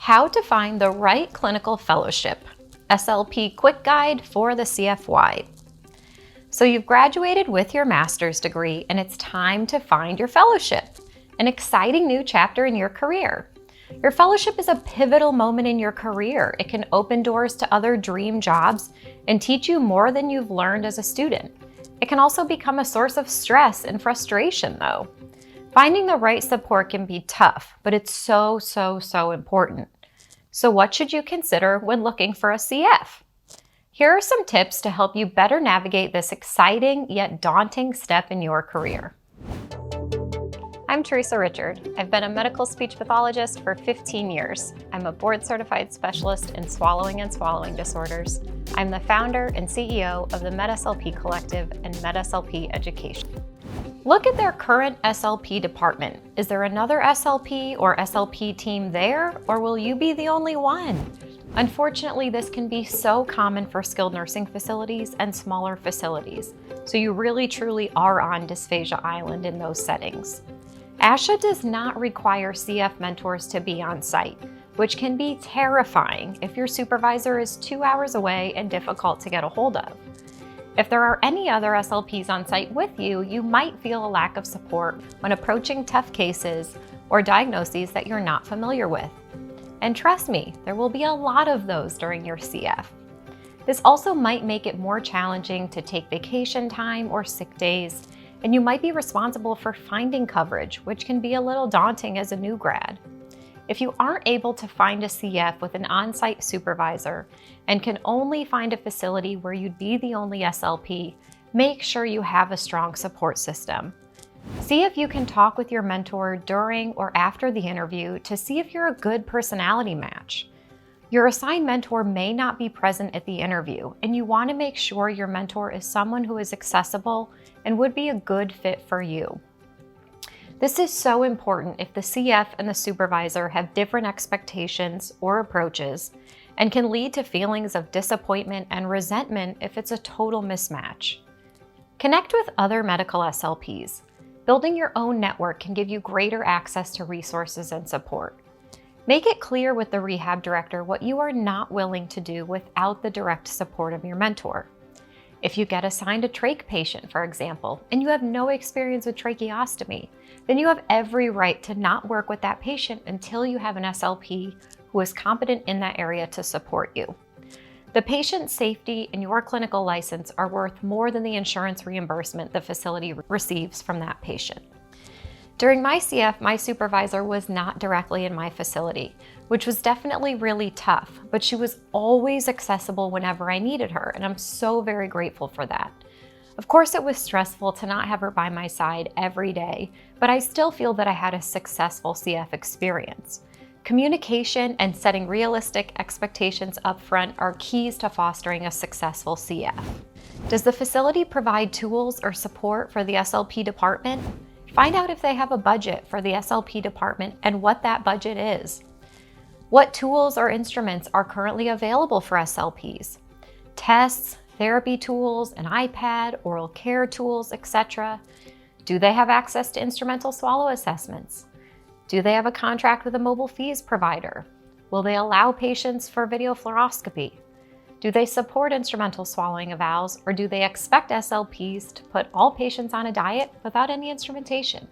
How to find the right clinical fellowship, SLP quick guide for the CFY. So you've graduated with your master's degree and it's time to find your fellowship, an exciting new chapter in your career. Your fellowship is a pivotal moment in your career. It can open doors to other dream jobs and teach you more than you've learned as a student. It can also become a source of stress and frustration though. Finding the right support can be tough, but it's so important. So what should you consider when looking for a CF? Here are some tips to help you better navigate this exciting yet daunting step in your career. I'm Theresa Richard. I've been a medical speech pathologist for 15 years. I'm a board-certified specialist in swallowing and swallowing disorders. I'm the founder and CEO of the MedSLP Collective and MedSLP Education. Look at their current SLP department. Is there another SLP or SLP team there, or will you be the only one? Unfortunately, this can be so common for skilled nursing facilities and smaller facilities, so you really truly are on Dysphagia Island in those settings. ASHA does not require CF mentors to be on site, which can be terrifying if your supervisor is 2 hours away and difficult to get a hold of. If there are any other SLPs on site with you, you might feel a lack of support when approaching tough cases or diagnoses that you're not familiar with. And trust me, there will be a lot of those during your CF. This also might make it more challenging to take vacation time or sick days, and you might be responsible for finding coverage, which can be a little daunting as a new grad. If you aren't able to find a CF with an on-site supervisor and can only find a facility where you'd be the only SLP, make sure you have a strong support system. See if you can talk with your mentor during or after the interview to see if you're a good personality match. Your assigned mentor may not be present at the interview, and you want to make sure your mentor is someone who is accessible and would be a good fit for you. This is so important if the CF and the supervisor have different expectations or approaches and can lead to feelings of disappointment and resentment if it's a total mismatch. Connect with other medical SLPs. Building your own network can give you greater access to resources and support. Make it clear with the rehab director what you are not willing to do without the direct support of your mentor. If you get assigned a trach patient, for example, and you have no experience with tracheostomy, then you have every right to not work with that patient until you have an SLP who is competent in that area to support you. The patient's safety and your clinical license are worth more than the insurance reimbursement the facility receives from that patient. During my CF, my supervisor was not directly in my facility, which was definitely really tough, but she was always accessible whenever I needed her, and I'm so very grateful for that. Of course, it was stressful to not have her by my side every day, but I still feel that I had a successful CF experience. Communication and setting realistic expectations up front are keys to fostering a successful CF. Does the facility provide tools or support for the SLP department? Find out if they have a budget for the SLP department and what that budget is. What tools or instruments are currently available for SLPs? Tests, therapy tools, an iPad, oral care tools, etc. Do they have access to instrumental swallow assessments? Do they have a contract with a mobile fees provider? Will they allow patients for video fluoroscopy? Do they support instrumental swallowing evals, or do they expect SLPs to put all patients on a diet without any instrumentation?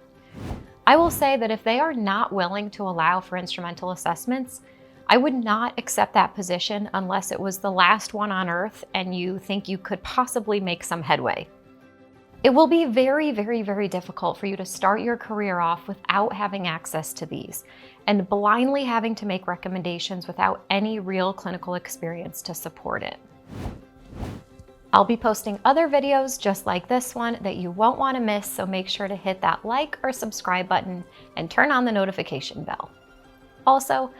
I will say that if they are not willing to allow for instrumental assessments, I would not accept that position unless it was the last one on earth and you think you could possibly make some headway. It will be very difficult for you to start your career off without having access to these and blindly having to make recommendations without any real clinical experience to support it. I'll be posting other videos just like this one that you won't want to miss, so make sure to hit that like or subscribe button and turn on the notification bell. Also,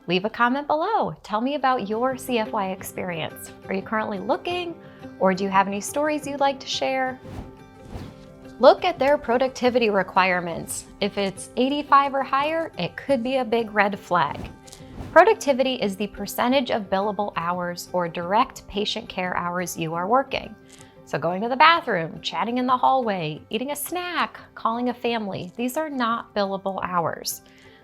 leave a comment below. Tell me about your CFY experience. Are you currently looking, or do you have any stories you'd like to share? Look at their productivity requirements. If it's 85 or higher, it could be a big red flag. Productivity is the percentage of billable hours or direct patient care hours you are working. So going to the bathroom, chatting in the hallway, eating a snack, calling a family, these are not billable hours.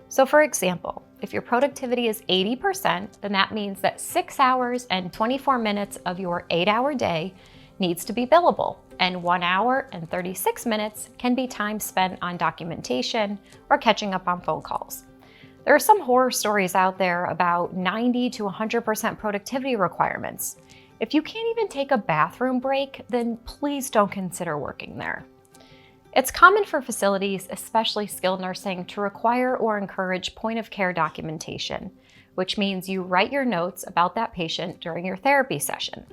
So for example, If your productivity is 80%, then that means that 6 hours and 24 minutes of your 8-hour day needs to be billable, and 1 hour and 36 minutes can be time spent on documentation or catching up on phone calls. There are some horror stories out there about 90 to 100% productivity requirements. If you can't even take a bathroom break, then please don't consider working there. It's common for facilities, especially skilled nursing, to require or encourage point-of-care documentation, which means you write your notes about that patient during your therapy session.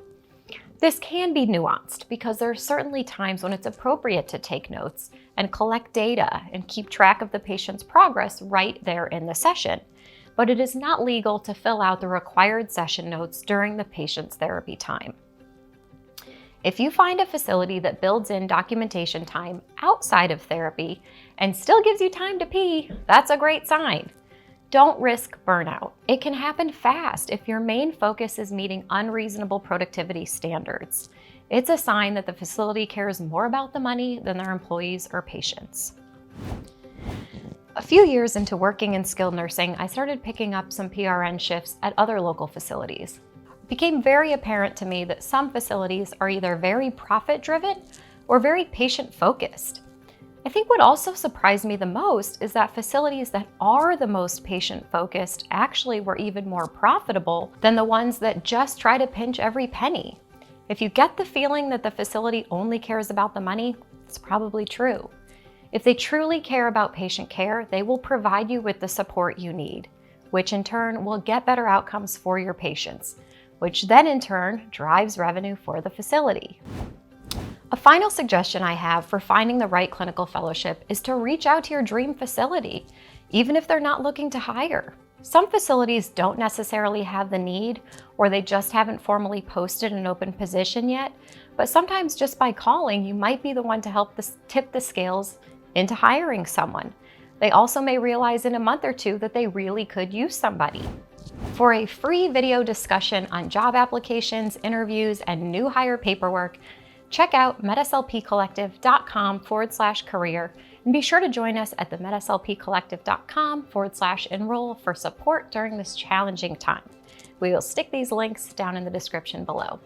This can be nuanced because there are certainly times when it's appropriate to take notes and collect data and keep track of the patient's progress right there in the session, but it is not legal to fill out the required session notes during the patient's therapy time. If you find a facility that builds in documentation time outside of therapy and still gives you time to pee, that's a great sign. Don't risk burnout. It can happen fast if your main focus is meeting unreasonable productivity standards. It's a sign that the facility cares more about the money than their employees or patients. A few years into working in skilled nursing, I started picking up some PRN shifts at other local facilities. It became very apparent to me that some facilities are either very profit-driven or very patient-focused. I think what also surprised me the most is that facilities that are the most patient-focused actually were even more profitable than the ones that just try to pinch every penny. If you get the feeling that the facility only cares about the money, it's probably true. If they truly care about patient care, they will provide you with the support you need, which in turn will get better outcomes for your patients, which then in turn drives revenue for the facility. A final suggestion I have for finding the right clinical fellowship is to reach out to your dream facility, even if they're not looking to hire. Some facilities don't necessarily have the need, or they just haven't formally posted an open position yet, but sometimes just by calling, you might be the one to help tip the scales into hiring someone. They also may realize in a month or two that they really could use somebody. For a free video discussion on job applications, interviews, and new hire paperwork, check out medslpcollective.com/career and be sure to join us at the medslpcollective.com/enroll for support during this challenging time. We will stick these links down in the description below.